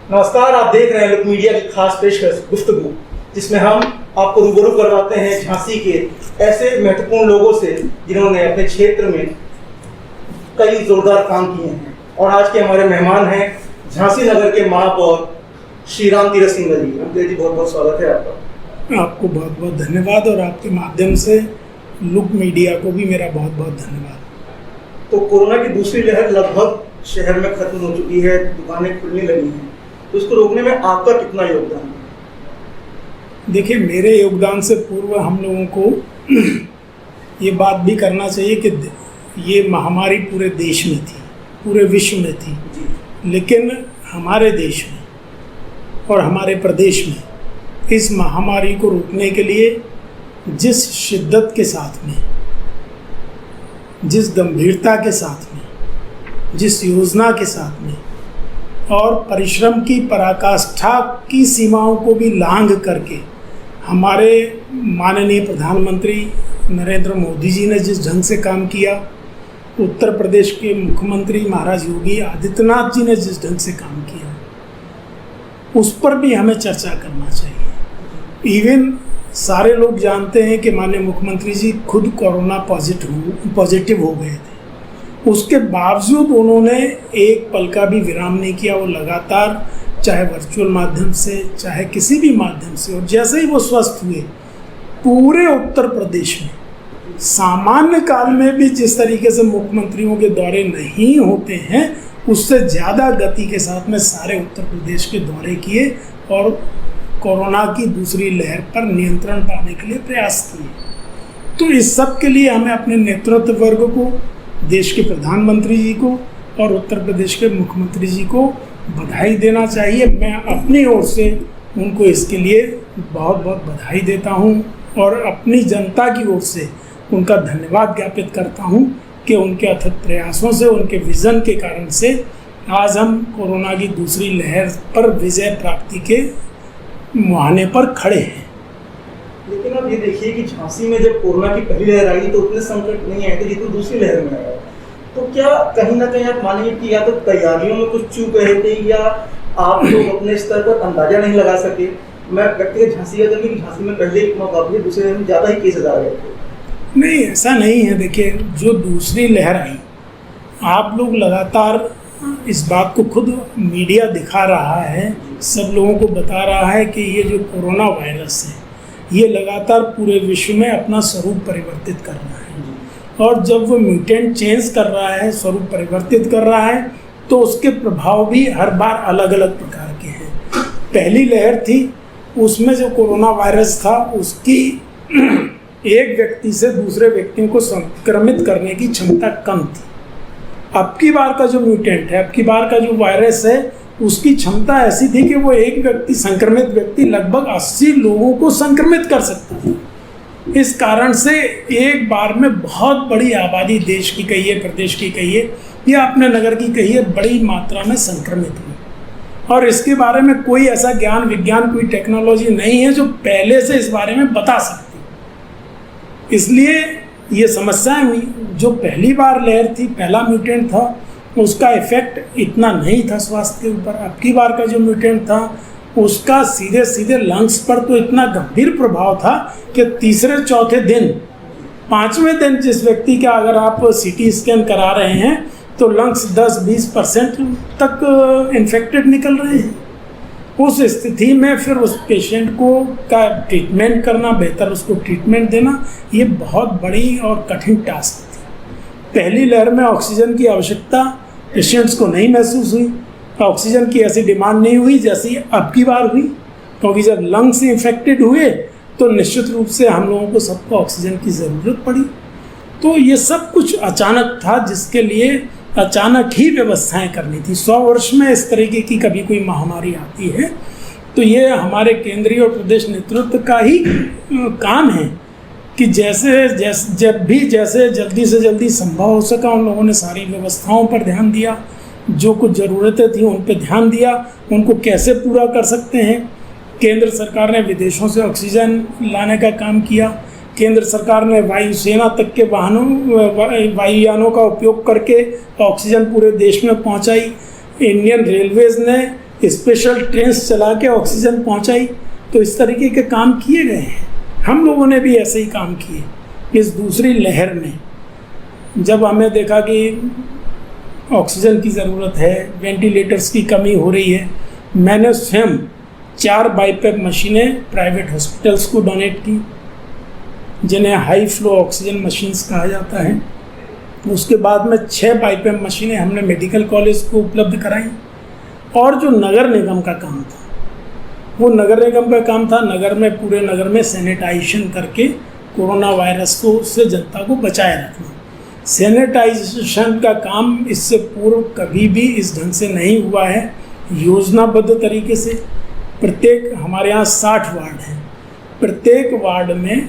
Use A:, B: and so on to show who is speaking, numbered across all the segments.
A: नमस्कार, आप देख रहे हैं लुक मीडिया की खास पेशकश गुफ्तगू, जिसमें हम आपको रूबरू करवाते हैं झांसी के ऐसे महत्वपूर्ण लोगों से जिन्होंने अपने क्षेत्र में कई जोरदार काम किए हैं। और आज के हमारे मेहमान हैं झांसी नगर के महापौर श्री राम तीरथ सिंह जी। रामतीरथ जी, बहुत बहुत स्वागत है आपका।
B: आपको बहुत बहुत धन्यवाद और आपके माध्यम से लुक मीडिया को भी मेरा बहुत बहुत धन्यवाद।
A: तो कोरोना की दूसरी लहर लगभग शहर में खत्म हो चुकी है, दुकानें खुलने लगी हैं, तो इसको रोकने में आपका कितना योगदान है?
B: देखिए, मेरे योगदान से पूर्व हम लोगों को ये बात भी करना चाहिए कि ये महामारी पूरे देश में थी, पूरे विश्व में थी, लेकिन हमारे देश में और हमारे प्रदेश में इस महामारी को रोकने के लिए जिस शिद्दत के साथ में, जिस गंभीरता के साथ में, जिस योजना के साथ में और परिश्रम की पराकाष्ठा की सीमाओं को भी लांघ करके हमारे माननीय प्रधानमंत्री नरेंद्र मोदी जी ने जिस ढंग से काम किया, उत्तर प्रदेश के मुख्यमंत्री महाराज योगी आदित्यनाथ जी ने जिस ढंग से काम किया, उस पर भी हमें चर्चा करना चाहिए। इवन सारे लोग जानते हैं कि माननीय मुख्यमंत्री जी खुद कोरोना पॉजिटिव हो गए थे, उसके बावजूद उन्होंने एक पल का भी विराम नहीं किया। वो लगातार, चाहे वर्चुअल माध्यम से, चाहे किसी भी माध्यम से, और जैसे ही वो स्वस्थ हुए, पूरे उत्तर प्रदेश में सामान्य काल में भी जिस तरीके से मुख्यमंत्रियों के दौरे नहीं होते हैं, उससे ज़्यादा गति के साथ में सारे उत्तर प्रदेश के दौरे किए और कोरोना की दूसरी लहर पर नियंत्रण पाने के लिए प्रयास किए। तो इस सब के लिए हमें अपने नेतृत्व वर्ग को, देश के प्रधानमंत्री जी को और उत्तर प्रदेश के मुख्यमंत्री जी को बधाई देना चाहिए। मैं अपनी ओर से उनको इसके लिए बहुत बहुत बधाई देता हूं और अपनी जनता की ओर से उनका धन्यवाद ज्ञापित करता हूं कि उनके अथक प्रयासों से, उनके विज़न के कारण से आज हम कोरोना की दूसरी लहर पर विजय प्राप्ति के मुहाने पर खड़े हैं।
A: लेकिन अब ये देखिए कि झांसी में जब कोरोना की पहली लहर आई तो उतने संकट नहीं आए थे जितने दूसरी लहर में आया। तो क्या कहीं ना कहीं आप मानेंगे कि या तो तैयारियों में कुछ चूक रहे थे या आप लोग अपने स्तर पर अंदाजा नहीं लगा सके? मैं व्यक्तिगत झांसी का कि झांसी में पहले एक मुकाबले दूसरे में ज़्यादा ही केसेस आ गए थे।
B: नहीं, ऐसा नहीं है। देखिए, जो दूसरी लहर आई, आप लोग लगातार इस बात को खुद मीडिया दिखा रहा है, सब लोगों को बता रहा है कि ये जो कोरोना वायरस है, ये लगातार पूरे विश्व में अपना स्वरूप परिवर्तित कर रहा है। और जब वो म्यूटेंट चेंज कर रहा है, स्वरूप परिवर्तित कर रहा है, तो उसके प्रभाव भी हर बार अलग अलग प्रकार के हैं। पहली लहर थी, उसमें जो कोरोना वायरस था, उसकी एक व्यक्ति से दूसरे व्यक्तियों को संक्रमित करने की क्षमता कम थी। अब की बार का जो म्यूटेंट है, अब की बार का जो वायरस है, उसकी क्षमता ऐसी थी कि वो एक व्यक्ति, संक्रमित व्यक्ति लगभग 80 लोगों को संक्रमित कर सकता था। इस कारण से एक बार में बहुत बड़ी आबादी, देश की कहिए, प्रदेश की कहिए या अपने नगर की कहिए, बड़ी मात्रा में संक्रमित हुई। और इसके बारे में कोई ऐसा ज्ञान विज्ञान, कोई टेक्नोलॉजी नहीं है जो पहले से इस बारे में बता सकती। इसलिए ये समस्याएं हुई। जो पहली बार लहर थी, पहला म्यूटेंट था, उसका इफेक्ट इतना नहीं था स्वास्थ्य के ऊपर। अब की बार का जो म्यूटेंट था, उसका सीधे सीधे लंग्स पर तो इतना गंभीर प्रभाव था कि तीसरे चौथे दिन, पाँचवें दिन जिस व्यक्ति का अगर आप सीटी स्कैन करा रहे हैं तो लंग्स 10-20% तक इन्फेक्टेड निकल रहे हैं। उस स्थिति में फिर उस पेशेंट को का ट्रीटमेंट करना, बेहतर उसको ट्रीटमेंट देना, ये बहुत बड़ी और कठिन टास्क थी। पहली लहर में ऑक्सीजन की आवश्यकता पेशेंट्स को नहीं महसूस हुई, ऑक्सीजन की ऐसी डिमांड नहीं हुई जैसी अब की बार हुई, क्योंकि जब लंग्स इन्फेक्टेड हुए तो निश्चित रूप से हम लोगों को सबको ऑक्सीजन की ज़रूरत पड़ी। तो ये सब कुछ अचानक था, जिसके लिए अचानक ही व्यवस्थाएं करनी थी। 100 वर्ष में इस तरीके की कभी कोई महामारी आती है तो ये हमारे केंद्रीय और प्रदेश नेतृत्व का ही काम है कि जैसे जल्दी से जल्दी संभव हो सका, उन लोगों ने सारी व्यवस्थाओं पर ध्यान दिया, जो कुछ ज़रूरतें थी उन पर ध्यान दिया, उनको कैसे पूरा कर सकते हैं। केंद्र सरकार ने विदेशों से ऑक्सीजन लाने का काम किया, केंद्र सरकार ने वायुसेना तक के वायुयानों का उपयोग करके ऑक्सीजन पूरे देश में पहुंचाई। इंडियन रेलवेज़ ने स्पेशल ट्रेन्स चला के ऑक्सीजन पहुंचाई। तो इस तरीके के काम किए गए हैं। हम लोगों ने भी ऐसे ही काम किए। इस दूसरी लहर में जब हमें देखा कि ऑक्सीजन की ज़रूरत है, वेंटिलेटर्स की कमी हो रही है, मैंने स्वयं 4 बाईपैप मशीनें प्राइवेट हॉस्पिटल्स को डोनेट की, जिन्हें हाई फ्लो ऑक्सीजन मशीन्स कहा जाता है। उसके बाद में 6 बाईपैप मशीनें हमने मेडिकल कॉलेज को उपलब्ध कराई। और जो नगर निगम का काम था, वो नगर निगम का काम था नगर में, पूरे नगर में सैनिटाइजेशन करके कोरोना वायरस को से जनता को बचाए रखना। सैनिटाइजेशन का काम इससे पूर्व कभी भी इस ढंग से नहीं हुआ है। योजनाबद्ध तरीके से प्रत्येक, हमारे यहाँ 60 वार्ड हैं, प्रत्येक वार्ड में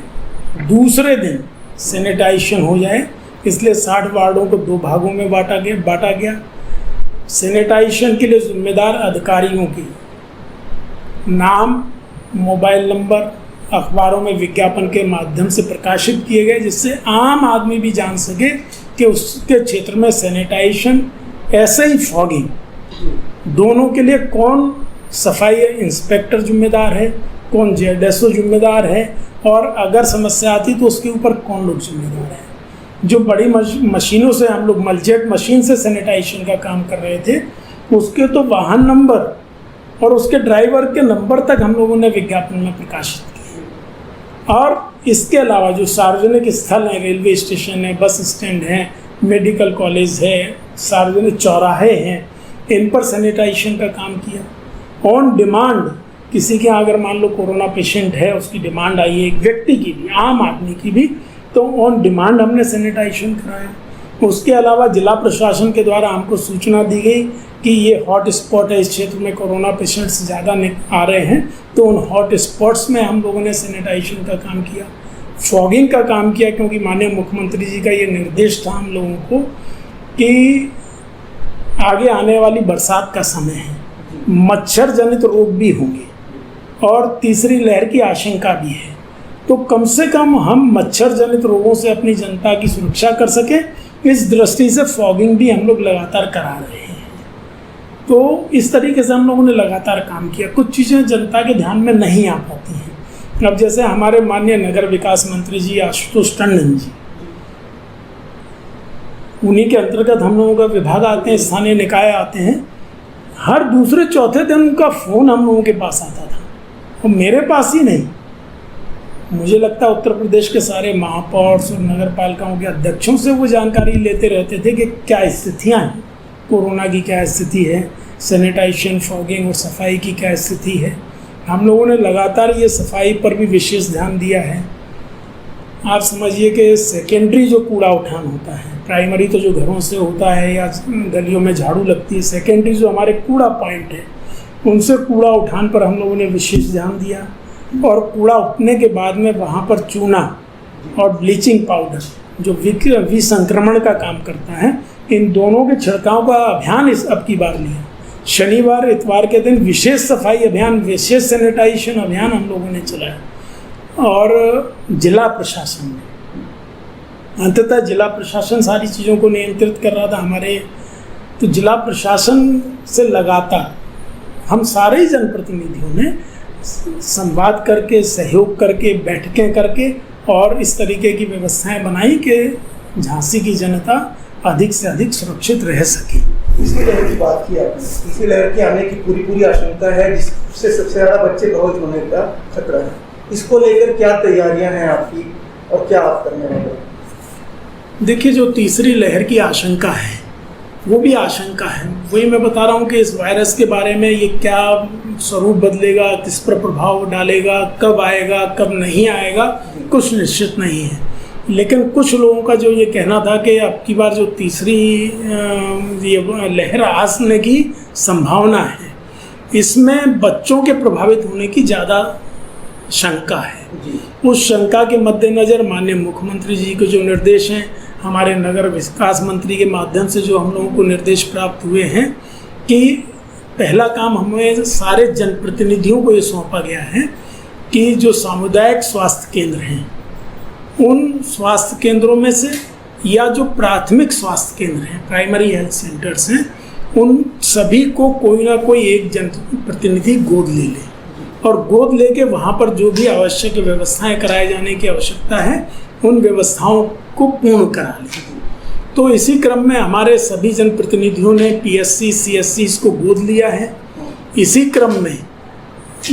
B: दूसरे दिन सैनिटाइजेशन हो जाए, इसलिए 60 वार्डों को 2 भागों में बांटा गया। सैनिटाइजेशन के लिए जिम्मेदार अधिकारियों की नाम, मोबाइल नंबर अखबारों में विज्ञापन के माध्यम से प्रकाशित किए गए, जिससे आम आदमी भी जान सके कि उसके क्षेत्र में सैनिटाइजेशन, ऐसे ही फॉगिंग, दोनों के लिए कौन सफाई इंस्पेक्टर जिम्मेदार है, कौन जेडएसओ जिम्मेदार है, और अगर समस्या आती तो उसके ऊपर कौन लोग जिम्मेदार है। जो बड़ी मशीनों से हम लोग मल्जेट मशीन से सैनिटाइजेशन का काम कर रहे थे, उसके तो वाहन नंबर और उसके ड्राइवर के नंबर तक हम लोगों ने विज्ञापन में प्रकाशित किए। और इसके अलावा जो सार्वजनिक स्थल हैं, रेलवे स्टेशन है, बस स्टैंड है, मेडिकल कॉलेज है, सार्वजनिक चौराहे हैं, इन पर सैनिटाइजेशन का काम किया। ऑन डिमांड किसी के यहाँ अगर मान लो कोरोना पेशेंट है, उसकी डिमांड आई है, एक व्यक्ति की भी, आम आदमी की भी, तो ऑन डिमांड हमने सैनिटाइजेशन कराया। उसके अलावा जिला प्रशासन के द्वारा हमको सूचना दी गई कि ये हॉट स्पॉट है, इस क्षेत्र में कोरोना पेशेंट्स ज़्यादा आ रहे हैं, तो उन हॉट स्पॉट्स में हम लोगों ने सैनिटाइजेशन का काम किया, फॉगिंग का काम किया, क्योंकि माननीय मुख्यमंत्री जी का ये निर्देश था हम लोगों को कि आगे आने वाली बरसात का समय है, मच्छर जनित रोग भी होंगे और तीसरी लहर की आशंका भी है, तो कम से कम हम मच्छर जनित रोगों से अपनी जनता की सुरक्षा कर सकें, इस दृष्टि से फॉगिंग भी हम लोग लगातार करा रहे हैं। तो इस तरीके से हम लोगों ने लगातार काम किया। कुछ चीज़ें जनता के ध्यान में नहीं आ पाती हैं। अब जैसे हमारे माननीय नगर विकास मंत्री जी आशुतोष टंडन जी, उन्हीं के अंतर्गत हम लोगों का विभाग आते हैं, स्थानीय निकाय आते हैं, हर दूसरे चौथे दिन उनका फ़ोन हम लोगों के पास आता था, और मेरे पास ही नहीं, मुझे लगता है उत्तर प्रदेश के सारे महापौर और नगर पालिकाओं के अध्यक्षों से वो जानकारी लेते रहते थे कि क्या स्थितियाँ हैं, कोरोना की क्या स्थिति है, सैनिटाइजेशन, फॉगिंग और सफाई की क्या स्थिति है। हम लोगों ने लगातार ये सफाई पर भी विशेष ध्यान दिया है। आप समझिए कि सेकेंडरी जो कूड़ा उठान होता है, प्राइमरी तो जो घरों से होता है या गलियों में झाड़ू लगती है, सेकेंडरी जो हमारे कूड़ा पॉइंट है, उनसे कूड़ा उठान पर हम लोगों ने विशेष ध्यान दिया। और कूड़ा उठने के बाद में वहाँ पर चूना और ब्लीचिंग पाउडर जो विसंक्रमण का काम करता है, इन दोनों के छिड़काव का अभियान इस अब की बार लिया। शनिवार इतवार के दिन विशेष सफाई अभियान, विशेष सैनिटाइजेशन अभियान हम लोगों ने चलाया। और जिला प्रशासन ने, अंततः जिला प्रशासन सारी चीज़ों को नियंत्रित कर रहा था हमारे, तो जिला प्रशासन से लगातार हम सारे ही जनप्रतिनिधियों ने संवाद करके, सहयोग करके, बैठकें करके और इस तरीके की व्यवस्थाएं बनाई कि झांसी की जनता अधिक से अधिक सुरक्षित रह सके।
A: तीसरी लहर की बात की आपने, तीसरी लहर के आने की पूरी आशंका है, जिससे सबसे ज़्यादा बच्चे प्रभावित होने का खतरा है। इसको लेकर क्या तैयारियां हैं आपकी और क्या आप करने वाले हैं?
B: देखिए, जो तीसरी लहर की आशंका है वो भी आशंका है, वही मैं बता रहा हूँ कि इस वायरस के बारे में ये क्या स्वरूप बदलेगा, किस पर प्रभाव डालेगा, कब आएगा, कब नहीं आएगा, कुछ निश्चित नहीं है। लेकिन कुछ लोगों का जो ये कहना था कि अब की बार जो तीसरी ये लहर आने की संभावना है, इसमें बच्चों के प्रभावित होने की ज़्यादा शंका है। उस शंका के मद्देनज़र माननीय मुख्यमंत्री जी के जो निर्देश हैं, हमारे नगर विकास मंत्री के माध्यम से जो हम लोगों को निर्देश प्राप्त हुए हैं कि पहला काम हमें सारे जनप्रतिनिधियों को ये सौंपा गया है कि जो सामुदायिक स्वास्थ्य केंद्र हैं उन स्वास्थ्य केंद्रों में से या जो प्राथमिक स्वास्थ्य केंद्र हैं, प्राइमरी हेल्थ सेंटर्स हैं, उन सभी को कोई ना कोई एक जनप्रतिनिधि गोद ले ले और गोद लेके वहाँ पर जो भी आवश्यक व्यवस्थाएं कराए जाने की आवश्यकता है उन व्यवस्थाओं को पूर्ण करा ले। तो इसी क्रम में हमारे सभी जनप्रतिनिधियों ने PSC CSCs को गोद लिया है। इसी क्रम में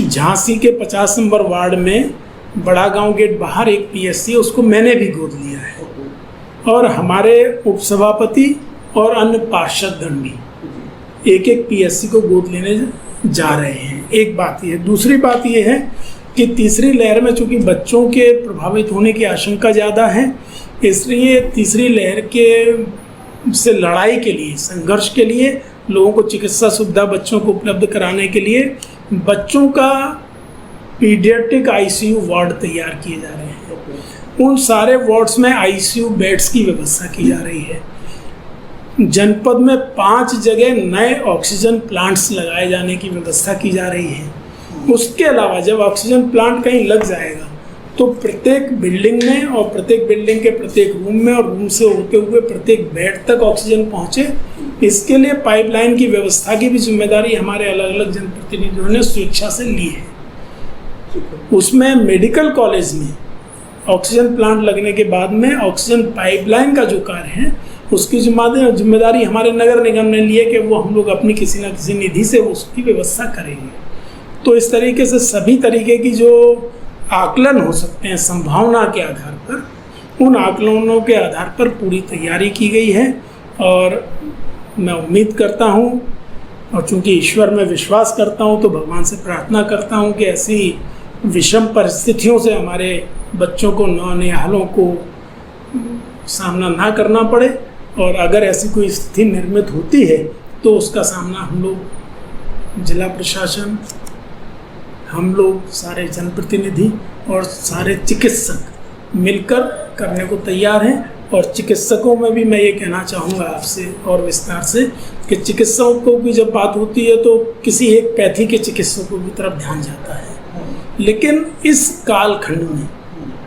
B: झांसी के 50 नंबर वार्ड में बड़ा गांव गेट बाहर एक PSC, उसको मैंने भी गोद लिया है और हमारे उपसभापति और अन्य पार्षदगण भी एक एक PSC को गोद लेने जा रहे हैं। एक बात ये, दूसरी बात ये है कि तीसरी लहर में चूंकि बच्चों के प्रभावित होने की आशंका ज़्यादा है, इसलिए तीसरी लहर के से लड़ाई के लिए, संघर्ष के लिए, लोगों को चिकित्सा सुविधा बच्चों को उपलब्ध कराने के लिए बच्चों का पीडियाट्रिक ICU वार्ड तैयार किए जा रहे हैं। उन सारे वार्ड्स में ICU बेड्स की व्यवस्था की जा रही है। जनपद में 5 जगह नए ऑक्सीजन प्लांट्स लगाए जाने की व्यवस्था की जा रही है। उसके अलावा जब ऑक्सीजन प्लांट कहीं लग जाएगा तो प्रत्येक बिल्डिंग में और प्रत्येक बिल्डिंग के प्रत्येक रूम में और रूम से होते हुए प्रत्येक बेड तक ऑक्सीजन पहुंचे, इसके लिए पाइपलाइन की व्यवस्था की भी जिम्मेदारी हमारे अलग अलग जनप्रतिनिधियों ने स्वेच्छा से ली है। उसमें मेडिकल कॉलेज में ऑक्सीजन प्लांट लगने के बाद में ऑक्सीजन पाइपलाइन का जो कार्य है उसकी जिम्मेदारी हमारे नगर निगम ने ली है कि वो हम लोग अपनी किसी न किसी निधि से उसकी व्यवस्था करेंगे। तो इस तरीके से सभी तरीके की जो आकलन हो सकते हैं संभावना के आधार पर, उन आकलनों के आधार पर पूरी तैयारी की गई है और मैं उम्मीद करता हूँ और चूँकि ईश्वर में विश्वास करता हूँ तो भगवान से प्रार्थना करता हूँ कि ऐसी विषम परिस्थितियों से हमारे बच्चों को, नौनिहालों को सामना ना करना पड़े और अगर ऐसी कोई स्थिति निर्मित होती है तो उसका सामना हम लोग, जिला प्रशासन, हम लोग सारे जनप्रतिनिधि और सारे चिकित्सक मिलकर करने को तैयार हैं। और चिकित्सकों में भी मैं ये कहना चाहूँगा आपसे और विस्तार से कि चिकित्सकों की जब बात होती है तो किसी एक पैथी के चिकित्सकों की तरफ ध्यान जाता है, लेकिन इस कालखंड में,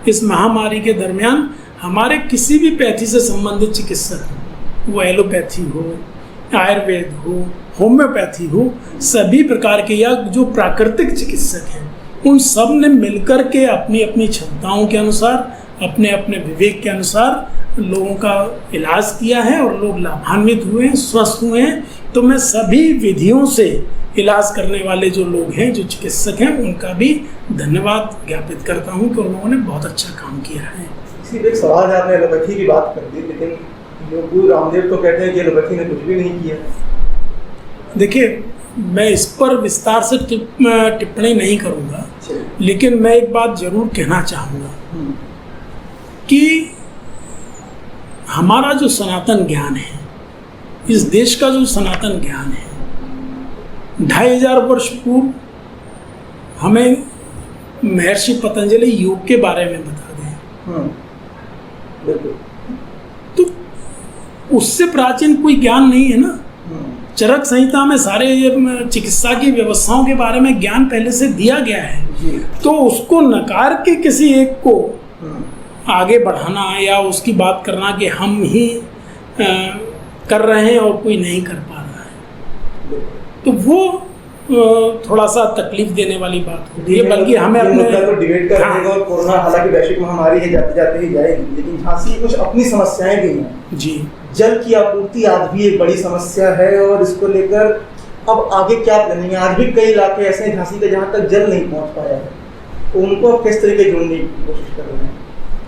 B: इस महामारी के दरमियान हमारे किसी भी पैथी से संबंधित चिकित्सक, वो एलोपैथी हो, आयुर्वेद हो, होम्योपैथी हो, सभी प्रकार के या जो प्राकृतिक चिकित्सक हैं, उन सब ने मिलकर के अपनी अपनी क्षमताओं के अनुसार, अपने अपने विवेक के अनुसार लोगों का इलाज किया है और लोग लाभान्वित हुए हैं, स्वस्थ हुए हैं। तो मैं सभी विधियों से इलाज करने वाले जो लोग हैं, जो चिकित्सक हैं, उनका भी धन्यवाद ज्ञापित करता हूं कि उन लोगों ने बहुत अच्छा काम किया है।
A: इसी एक सवाल है, आपने एलोपैथी की बात कर दी, लेकिन गुरु रामदेव तो कहते हैं कि एलोपैथी ने कुछ भी नहीं किया।
B: देखिए, मैं इस पर विस्तार से टिप्पणी नहीं करूंगा, लेकिन मैं एक बात जरूर कहना चाहूँगा कि हमारा जो सनातन ज्ञान है, इस देश का जो सनातन ज्ञान है, 2500 वर्ष पूर्व हमें महर्षि पतंजलि योग के बारे में बता गए। तो उससे प्राचीन कोई ज्ञान नहीं है ना। चरक संहिता में सारे चिकित्सा की व्यवस्थाओं के बारे में ज्ञान पहले से दिया गया है, तो उसको नकार के किसी एक को आगे बढ़ाना या उसकी बात करना कि हम ही कर रहे हैं और कोई नहीं कर पा रहा है, तो वो थोड़ा सा तकलीफ देने वाली बात होती है। बल्कि हमें अपने
A: डिबेट कर रहे हैं और कोरोना हालांकि वैश्विक महामारी है, जाते जाते ही जाएगी, लेकिन झांसी कुछ अपनी समस्याएं भी हैं
B: जी।
A: जल की आपूर्ति आज भी एक बड़ी समस्या है और इसको लेकर अब आगे क्या प्लानिंग है? आज भी कई इलाके ऐसे हैं झांसी के जहाँ तक जल नहीं पहुँच पाया है, तो उनको किस तरीके जोड़ने की कोशिश कर रहे हैं?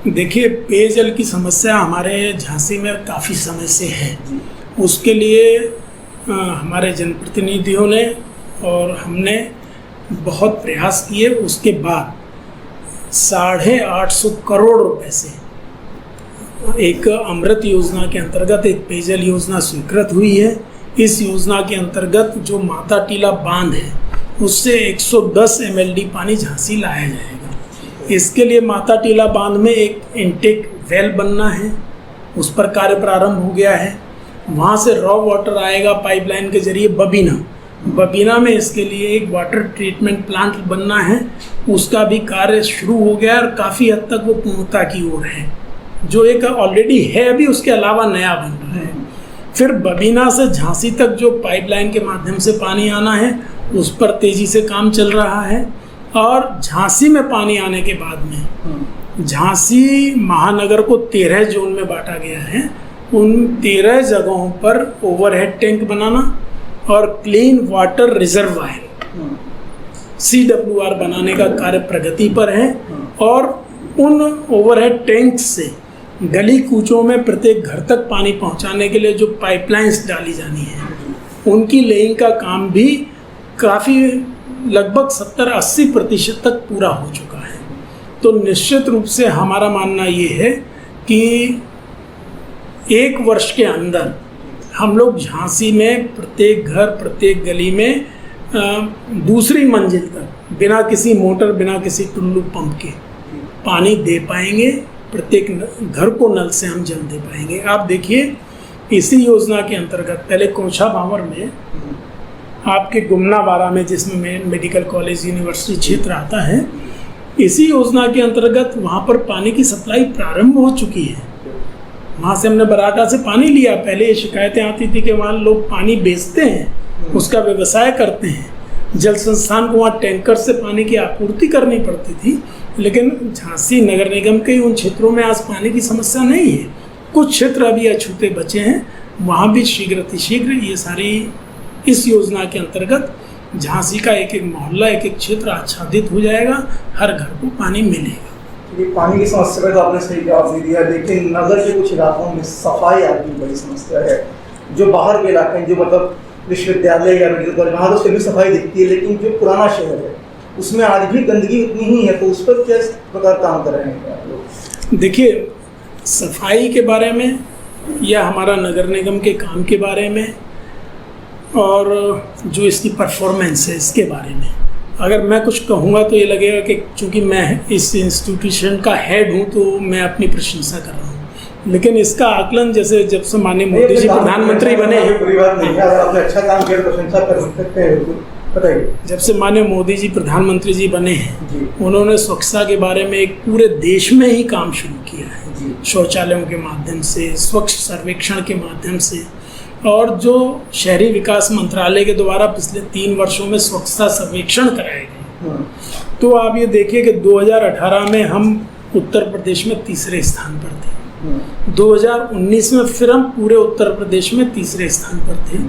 B: देखिए, पेयजल की समस्या हमारे झांसी में काफ़ी समय से है। उसके लिए हमारे जनप्रतिनिधियों ने और हमने बहुत प्रयास किए। उसके बाद 850 करोड़ रुपए से एक अमृत योजना के अंतर्गत एक पेयजल योजना स्वीकृत हुई है। इस योजना के अंतर्गत जो माता टीला बांध है उससे 110 MLD पानी झांसी लाया जाएगा। इसके लिए माता टीला बांध में एक इनटेक वेल बनना है, उस पर कार्य प्रारंभ हो गया है। वहाँ से रॉ वाटर आएगा पाइपलाइन के जरिए बबीना, बबीना में इसके लिए एक वाटर ट्रीटमेंट प्लांट बनना है, उसका भी कार्य शुरू हो गया और काफ़ी हद तक वो पूर्णता की ओर है। जो एक ऑलरेडी है अभी, उसके अलावा नया बन रहा है। फिर बबीना से झांसी तक जो पाइपलाइन के माध्यम से पानी आना है, उस पर तेज़ी से काम चल रहा है। और झांसी में पानी आने के बाद में झांसी महानगर को 13 जोन में बांटा गया है। उन 13 जगहों पर ओवरहेड टैंक बनाना और क्लीन वाटर रिजर्वायर CWR बनाने का कार्य प्रगति पर है। और उन ओवरहेड टैंक से गली कूचों में प्रत्येक घर तक पानी पहुंचाने के लिए जो पाइपलाइंस डाली जानी है, उनकी लेइंग का काम भी काफ़ी लगभग 70-80% तक पूरा हो चुका है। तो निश्चित रूप से हमारा मानना ये है कि 1 वर्ष के अंदर हम लोग झांसी में प्रत्येक घर, प्रत्येक गली में दूसरी मंजिल तक बिना किसी मोटर, बिना किसी टुल्लू पंप के पानी दे पाएंगे। प्रत्येक घर को नल से हम जल दे पाएंगे। आप देखिए, इसी योजना के अंतर्गत पहले कोछा भावर में आपके गुमनाबाड़ा में, जिसमें मेडिकल कॉलेज यूनिवर्सिटी क्षेत्र आता है, इसी योजना के अंतर्गत वहाँ पर पानी की सप्लाई प्रारंभ हो चुकी है। वहाँ से हमने बराटा से पानी लिया। पहले ये शिकायतें आती थी कि वहाँ लोग पानी बेचते हैं, उसका व्यवसाय करते हैं। जल संस्थान को वहाँ टैंकर से पानी की आपूर्ति करनी पड़ती थी। लेकिन झांसी नगर निगम के उन क्षेत्रों में आज पानी की समस्या नहीं है। कुछ क्षेत्र अभी अछूते बचे हैं, वहाँ भी शीघ्र ये सारी इस योजना के अंतर्गत झांसी का एक एक मोहल्ला, एक एक क्षेत्र आच्छादित हो जाएगा, हर घर को पानी मिलेगा।
A: ये पानी की समस्या का तो आपने सही जवाब दे दिया, लेकिन नगर के कुछ इलाकों में सफाई आपकी बड़ी समस्या है। जो बाहर के इलाके हैं, जो मतलब विश्वविद्यालय या मेडिकल कॉलेज, वहाँ तो उससे भी सफाई दिखती है, लेकिन जो पुराना शहर है उसमें आज भी गंदगी उतनी ही है। तो उस पर किस प्रकार काम कर रहे हैं आप लोग?
B: देखिए, सफाई के बारे में या हमारा नगर निगम के काम के बारे में और जो इसकी परफॉर्मेंस है, इसके बारे में अगर मैं कुछ कहूँगा तो ये लगेगा कि चूँकि मैं इस इंस्टीट्यूशन का हेड हूँ तो मैं अपनी प्रशंसा कर रहा हूँ। लेकिन इसका आकलन जैसे जब से माननीय मोदी जी प्रधानमंत्री बने हैं,
A: अच्छा काम किया, प्रशंसा कर सकते हैं। बताइए।
B: जब से माननीय मोदी जी प्रधानमंत्री जी बने हैं, उन्होंने स्वच्छता के बारे में एक पूरे देश में ही काम शुरू किया है। शौचालयों के माध्यम से, स्वच्छ सर्वेक्षण के माध्यम से, और जो शहरी विकास मंत्रालय के द्वारा पिछले 3 वर्षों में स्वच्छता सर्वेक्षण कराए गए। तो आप ये देखिए कि 2018 में हम उत्तर प्रदेश में 3रे स्थान पर थे, 2019 में फिर हम पूरे उत्तर प्रदेश में 3रे स्थान पर थे,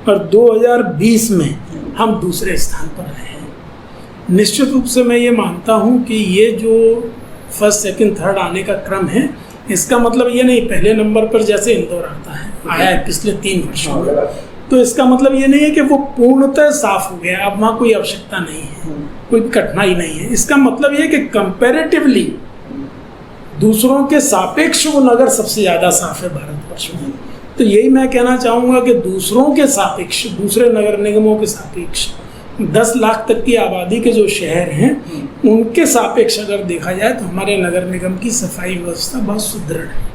B: और 2020 में हम 2रे स्थान पर रहे हैं। निश्चित रूप से मैं ये मानता हूँ कि ये जो 1st, 2nd, 3rd आने का क्रम है, इसका मतलब ये नहीं पहले नंबर पर जैसे इंदौर आया है पिछले 3 वर्षों में, तो इसका मतलब ये नहीं है कि वो पूर्णतः साफ हो गया, अब वहाँ कोई आवश्यकता नहीं है, कोई कठिनाई नहीं है। इसका मतलब ये कि कंपैरेटिवली दूसरों के सापेक्ष वो नगर सबसे ज़्यादा साफ है भारतवर्ष में। तो यही मैं कहना चाहूँगा कि दूसरों के सापेक्ष, दूसरे नगर निगमों के सापेक्ष 10 लाख तक की आबादी के जो शहर हैं, उनके सापेक्ष अगर देखा जाए तो हमारे नगर निगम की सफाई व्यवस्था बहुत सुदृढ़ है।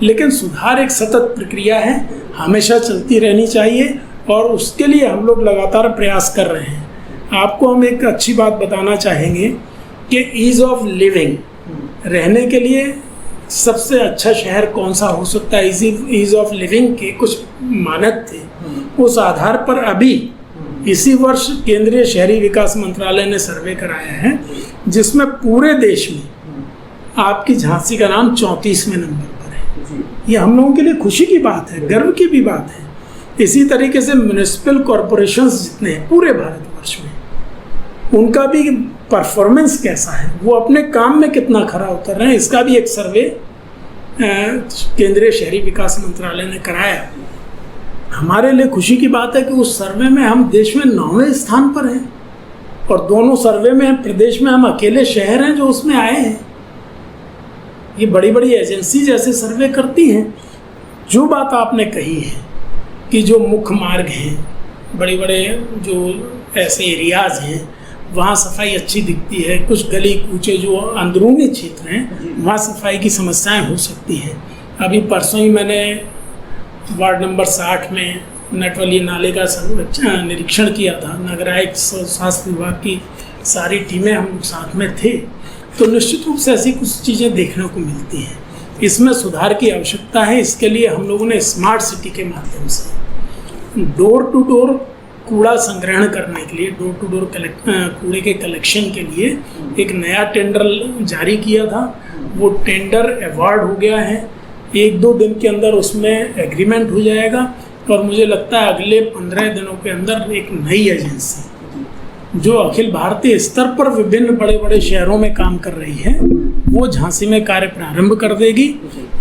B: लेकिन सुधार एक सतत प्रक्रिया है, हमेशा चलती रहनी चाहिए, और उसके लिए हम लोग लगातार प्रयास कर रहे हैं। आपको हम एक अच्छी बात बताना चाहेंगे कि ईज़ ऑफ लिविंग, रहने के लिए सबसे अच्छा शहर कौन सा हो सकता है, ईज़ ऑफ लिविंग के कुछ मानक थे। उस आधार पर अभी इसी वर्ष केंद्रीय शहरी विकास मंत्रालय ने सर्वे कराया है, जिसमें पूरे देश में आपकी झांसी का नाम 34वें नंबर पर है। ये हम लोगों के लिए खुशी की बात है, गर्व की भी बात है। इसी तरीके से म्यूनिसिपल कॉरपोरेशंस जितने हैं पूरे भारतवर्ष में, उनका भी परफॉर्मेंस कैसा है, वो अपने काम में कितना खरा उतर रहे हैं, इसका भी एक सर्वे केंद्रीय शहरी विकास मंत्रालय ने कराया। हमारे लिए खुशी की बात है कि उस सर्वे में हम देश में 9वें स्थान पर हैं, और दोनों सर्वे में प्रदेश में हम अकेले शहर हैं जो उसमें आए हैं। ये बड़ी बड़ी एजेंसी जैसे सर्वे करती हैं। जो बात आपने कही है कि जो मुख्य मार्ग हैं, बड़े बड़े जो ऐसे एरियाज़ हैं, वहाँ सफाई अच्छी दिखती है। कुछ गली कूचे जो अंदरूनी क्षेत्र हैं, वहाँ सफाई की समस्याएं हो सकती हैं। अभी परसों ही मैंने वार्ड नंबर 60 में नटवली नाले का निरीक्षण किया था। नगर आयुक्त स्वास्थ्य विभाग की सारी टीमें हम लोग साथ में थे, तो निश्चित रूप से ऐसी कुछ चीज़ें देखने को मिलती हैं। इसमें सुधार की आवश्यकता है। इसके लिए हम लोगों ने स्मार्ट सिटी के माध्यम से डोर टू डोर कूड़ा संग्रहण करने के लिए, डोर टू डोर कूड़े के कलेक्शन के लिए एक नया टेंडर जारी किया था। वो टेंडर अवार्ड हो गया है, 1-2 दिन के अंदर उसमें एग्रीमेंट हो जाएगा और मुझे लगता है अगले 15 दिनों के अंदर एक नई एजेंसी जो अखिल भारतीय स्तर पर विभिन्न बड़े बड़े शहरों में काम कर रही है, वो झांसी में कार्य प्रारंभ कर देगी।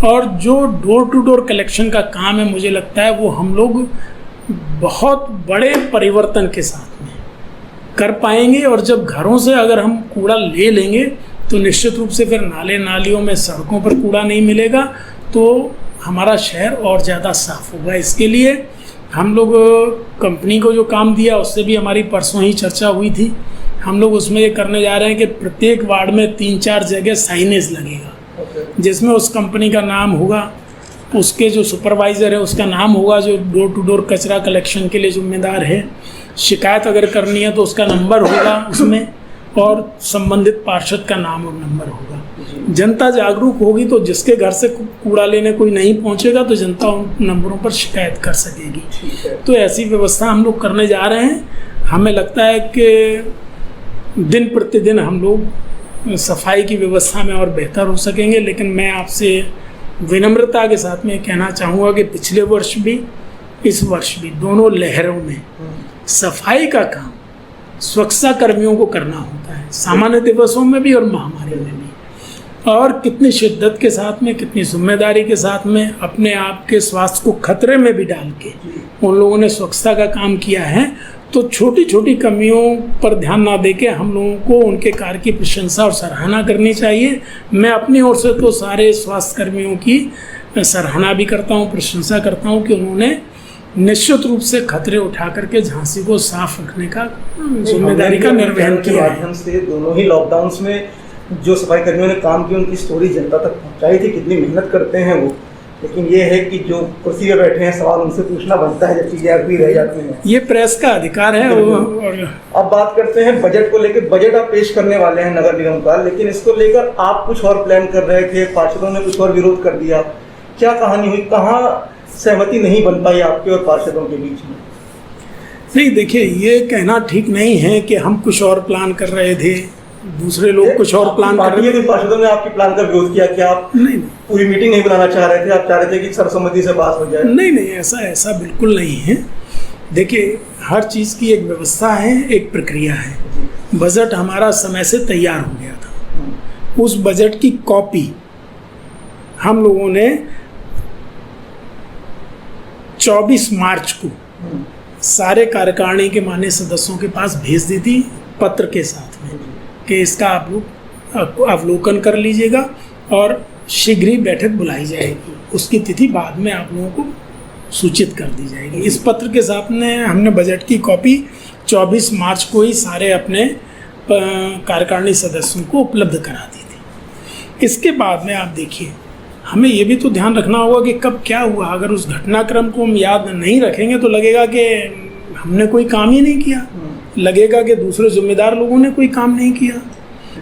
B: और जो डोर टू डोर कलेक्शन का काम है, मुझे लगता है वो हम लोग बहुत बड़े परिवर्तन के साथ में कर पाएंगे। और जब घरों से अगर हम कूड़ा ले लेंगे तो निश्चित रूप से फिर नाले नालियों में, सड़कों पर कूड़ा नहीं मिलेगा, तो हमारा शहर और ज़्यादा साफ होगा। इसके लिए हम लोग कंपनी को जो काम दिया उससे भी हमारी परसों ही चर्चा हुई थी। हम लोग उसमें ये करने जा रहे हैं कि प्रत्येक वार्ड में 3-4 जगह साइनेज लगेगा, जिसमें उस कंपनी का नाम होगा, उसके जो सुपरवाइज़र है उसका नाम होगा, जो डोर टू डोर कचरा कलेक्शन के लिए जिम्मेदार है। शिकायत अगर करनी है तो उसका नंबर होगा उसमें, और संबंधित पार्षद का नाम और नंबर होगा। जनता जागरूक होगी तो जिसके घर से कूड़ा लेने कोई नहीं पहुंचेगा तो जनता उन नंबरों पर शिकायत कर सकेगी। तो ऐसी व्यवस्था हम लोग करने जा रहे हैं। हमें लगता है कि दिन प्रतिदिन हम लोग सफाई की व्यवस्था में और बेहतर हो सकेंगे। लेकिन मैं आपसे विनम्रता के साथ में कहना चाहूँगा कि पिछले वर्ष भी, इस वर्ष भी, दोनों लहरों में सफाई का काम स्वच्छता कर्मियों को करना होता है, सामान्य दिवसों में भी और महामारी में भी। और कितनी शिद्दत के साथ में, कितनी जिम्मेदारी के साथ में, अपने आप के स्वास्थ्य को खतरे में भी डाल के उन लोगों ने स्वच्छता का काम किया है। तो छोटी छोटी कमियों पर ध्यान ना देके हम लोगों को उनके कार्य की प्रशंसा और सराहना करनी चाहिए। मैं अपनी ओर से तो सारे स्वास्थ्य कर्मियों की सराहना भी करता हूँ, प्रशंसा करता हूँ कि उन्होंने निश्चित रूप से खतरे उठा करके झांसी को साफ रखने का जिम्मेदारी का निर्वहन किया है।
A: माध्यम से दोनों ही लॉकडाउन्स में जो सफाई कर्मियों ने काम किया उनकी स्टोरी जनता तक पहुंचाई थी, कितनी मेहनत करते हैं वो। लेकिन ये है कि जो कुर्सी पे बैठे हैं, सवाल उनसे पूछना बनता है जब चीजें अभी रह जाती हैं।
B: ये प्रेस का अधिकार है। और
A: अब बात करते हैं बजट को लेकर। बजट आप पेश करने वाले हैं नगर निगम का, लेकिन इसको लेकर आप कुछ और प्लान कर रहे थे, पार्षदों ने कुछ और विरोध कर दिया। क्या कहानी हुई, कहाँ सहमति नहीं बन पाई आपके और पार्षदों के बीच में?
B: नहीं, देखिए, ये कहना ठीक नहीं है कि हम कुछ और प्लान कर रहे थे, दूसरे लोग कुछ और प्लान कर रहे थे।
A: पार्षदों ने आपकी प्लान का विरोध किया कि आप
B: नहीं,
A: पूरी मीटिंग नहीं बुलाना चाह रहे थे, आप चाह रहे थे कि सर्वसम्मति से बात हो जाए?
B: नहीं, ऐसा बिल्कुल नहीं है। देखिए, हर चीज़ की एक व्यवस्था है, एक प्रक्रिया है। बजट हमारा समय से तैयार हो गया था। उस बजट की कॉपी हम लोगों ने 24 मार्च को सारे कार्यकारिणी के माननीय सदस्यों के पास भेज दी थी, पत्र के साथ में, कि इसका आप लोग अवलोकन कर लीजिएगा और शीघ्र ही बैठक बुलाई जाएगी। उसकी तिथि बाद में आप लोगों को सूचित कर दी जाएगी। इस पत्र के साथ में हमने बजट की कॉपी 24 मार्च को ही सारे अपने कार्यकारिणी सदस्यों को उपलब्ध करा दी थी। इसके बाद में आप देखिए, हमें ये भी तो ध्यान रखना होगा कि कब क्या हुआ। अगर उस घटनाक्रम को हम याद नहीं रखेंगे तो लगेगा कि हमने कोई काम ही नहीं किया, लगेगा कि दूसरे जिम्मेदार लोगों ने कोई काम नहीं किया।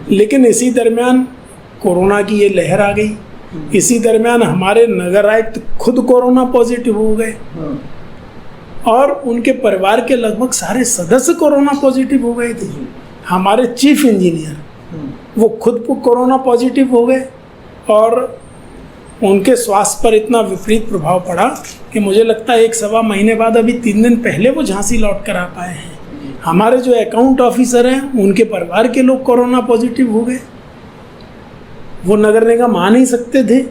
B: लेकिन इसी दरमियान कोरोना की ये लहर आ गई। इसी दरमियान हमारे नगर आयुक्त खुद कोरोना पॉजिटिव हो गए और उनके परिवार के लगभग सारे सदस्य कोरोना पॉजिटिव हो गए थे। हमारे चीफ इंजीनियर वो खुद कोरोना पॉजिटिव हो गए और उनके स्वास्थ्य पर इतना विपरीत प्रभाव पड़ा कि मुझे लगता है 1-1.25 महीने बाद, अभी 3 दिन पहले वो झांसी लौट कर आ पाए हैं। हमारे जो अकाउंट ऑफिसर हैं, उनके परिवार के लोग कोरोना पॉजिटिव हो गए। वो नगर निगम आ नहीं सकते थे।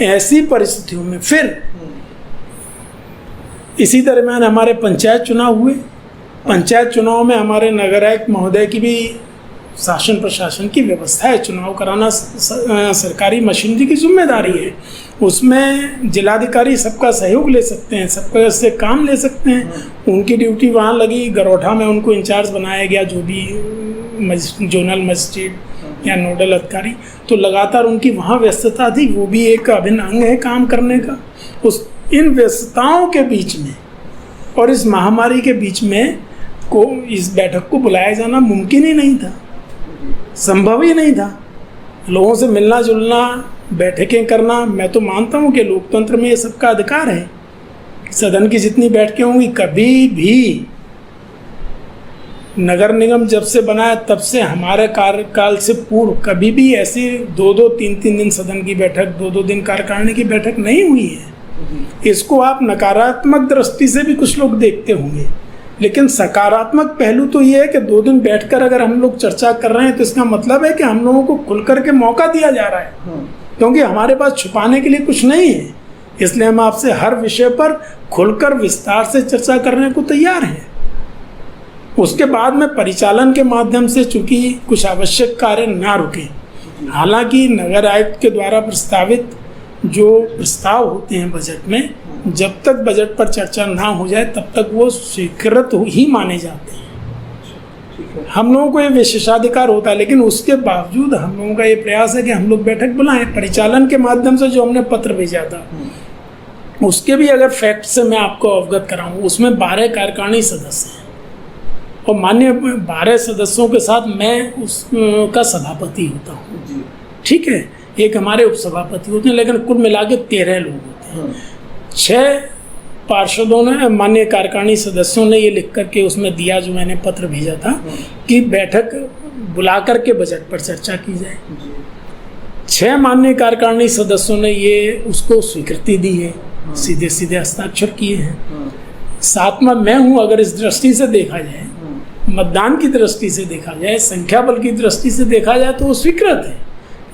B: ऐसी परिस्थितियों में फिर इसी दरमियान हमारे पंचायत चुनाव हुए। पंचायत चुनाव में हमारे नगर आयुक्त महोदय की भी शासन प्रशासन की व्यवस्था है, चुनाव कराना सरकारी मशीनरी की जिम्मेदारी है। उसमें जिलाधिकारी सबका सहयोग ले सकते हैं, सबका से काम ले सकते हैं। उनकी ड्यूटी वहाँ लगी, गरोठा में उनको इंचार्ज बनाया गया, जो भी जोनल मजिस्ट्रेट या नोडल अधिकारी। तो लगातार उनकी वहाँ व्यस्तता थी, वो भी एक अभिन्न अंग है काम करने का। इन व्यस्तताओं के बीच में और इस महामारी के बीच में को इस बैठक को बुलाया जाना मुमकिन ही नहीं था, संभव ही नहीं था। लोगों से मिलना जुलना, बैठकें करना, मैं तो मानता हूँ कि लोकतंत्र में ये सबका अधिकार है। सदन की जितनी बैठकें होंगी, कभी भी नगर निगम जब से बना है तब से हमारे कार्यकाल से पूर्व कभी भी ऐसी 2-2, 3-3 दिन सदन की बैठक, 2-2 दिन कार्यकारिणी की बैठक नहीं हुई है। इसको आप नकारात्मक दृष्टि से भी कुछ लोग देखते होंगे, लेकिन सकारात्मक पहलू तो ये है कि 2 दिन बैठकर अगर हम लोग चर्चा कर रहे हैं तो इसका मतलब है कि हम लोगों को खुल करके मौका दिया जा रहा है, क्योंकि हमारे पास छुपाने के लिए कुछ नहीं है। इसलिए हम आपसे हर विषय पर खुलकर विस्तार से चर्चा करने को तैयार हैं। उसके बाद में परिचालन के माध्यम से चूंकि कुछ आवश्यक कार्य ना रुके, हालांकि नगर आयुक्त के द्वारा प्रस्तावित जो प्रस्ताव होते हैं बजट में, जब तक बजट पर चर्चा ना हो जाए तब तक वो स्वीकृत ही माने जाते हैं। हम लोगों को ये विशेषाधिकार होता है, लेकिन उसके बावजूद हम लोगों का ये प्रयास है कि हम लोग बैठक बुलाएं। परिचालन के माध्यम से जो हमने पत्र भेजा था उसके भी अगर फैक्ट से मैं आपको अवगत कराऊं, उसमें 12 कार्यकारिणी सदस्य हैं और माननीय 12 सदस्यों के साथ मैं उसका सभापति होता हूँ, ठीक है। एक हमारे उपसभापति होते हैं, लेकिन कुल मिला के 13 लोग होते हैं। 6 पार्षदों ने, माननीय कार्यकारिणी सदस्यों ने ये लिख करके उसमें दिया, जो मैंने पत्र भेजा था कि बैठक बुला करके बजट पर चर्चा की जाए। 6 माननीय कार्यकारिणी सदस्यों ने ये उसको स्वीकृति दी है, सीधे सीधे हस्ताक्षर किए हैं। 7वां मैं हूँ। अगर इस दृष्टि से देखा जाए, मतदान की दृष्टि से देखा जाए, संख्या बल की दृष्टि से देखा जाए तो वो स्वीकृत है,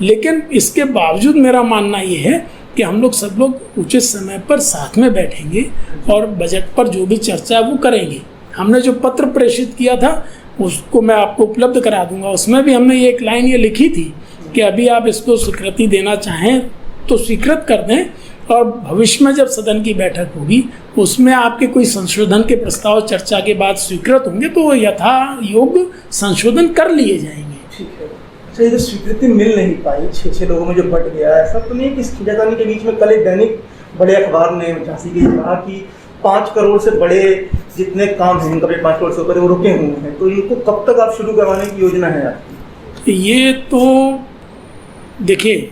B: लेकिन इसके बावजूद मेरा मानना ये है कि हम लोग सब लोग उचित समय पर साथ में बैठेंगे और बजट पर जो भी चर्चा है वो करेंगे। हमने जो पत्र प्रेषित किया था उसको मैं आपको उपलब्ध करा दूंगा। उसमें भी हमने एक लाइन ये लिखी थी कि अभी आप इसको स्वीकृति देना चाहें तो स्वीकृत कर दें, और भविष्य में जब सदन की बैठक होगी उसमें आपके कोई संशोधन के प्रस्ताव चर्चा के बाद स्वीकृत होंगे तो यथा योग्य संशोधन कर लिए जाएंगे।
A: ठीक है। अच्छा, ये जो स्वीकृति मिल नहीं पाई 6 लोगों में जो बट गया, ऐसा तो नहीं कि इस खींचातानी के बीच में कल एक दैनिक बड़े अखबार ने झांसी के कहा कि 5 करोड़ से बड़े जितने काम हैं इनका 5 करोड़ से ऊपर वो रुके हुए हैं, तो इनको कब तक आप शुरू करवाने की योजना है आपकी?
B: ये तो देखिए,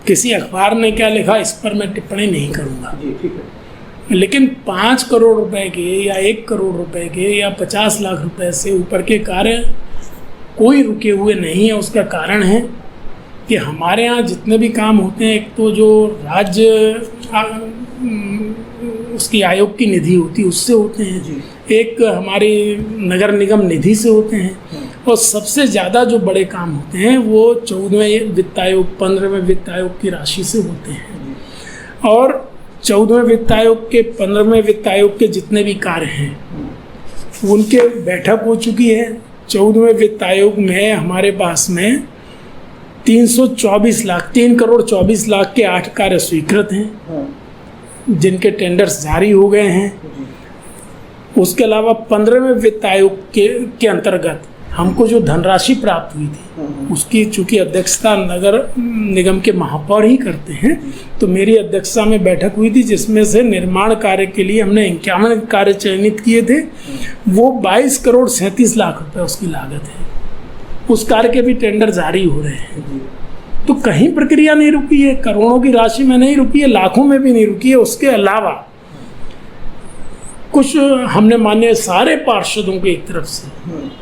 B: किसी अखबार ने क्या लिखा इस पर मैं टिप्पणी नहीं करूँगा
A: जी, ठीक है।
B: लेकिन 5 करोड़ रुपए के या 1 करोड़ रुपए के या 50 लाख रुपए से ऊपर के कार्य कोई रुके हुए नहीं है। उसका कारण है कि हमारे यहाँ जितने भी काम होते हैं, एक तो जो राज्य उसकी आयोग की निधि होती है उससे होते हैं जी, एक हमारी नगर निगम निधि से होते हैं, और सबसे ज़्यादा जो बड़े काम होते हैं वो 14वें वित्त आयोग, 15वें वित्त आयोग की राशि से होते हैं। और 14वें वित्त आयोग के, 15वें वित्त आयोग के जितने भी कार्य हैं उनके बैठक हो चुकी है। 14वें वित्त आयोग में हमारे पास में 324 लाख, 3 करोड़ 24 लाख के 8 कार्य स्वीकृत हैं जिनके टेंडर्स जारी हो गए हैं। उसके अलावा 15वें वित्त आयोग के अंतर्गत हमको जो धनराशि प्राप्त हुई थी उसकी चूंकि अध्यक्षता नगर निगम के महापौर ही करते हैं, तो मेरी अध्यक्षता में बैठक हुई थी जिसमें से निर्माण कार्य के लिए हमने 51 कार्य चयनित किए थे। वो 22 करोड़ 37 लाख रुपए उसकी लागत है। उस कार्य के भी टेंडर जारी हो रहे हैं। तो कहीं प्रक्रिया नहीं रुकी है, करोड़ों की राशि में नहीं रुकी है, लाखों में भी नहीं रुकी है। उसके अलावा कुछ हमने माननीय सारे पार्षदों के एक तरफ से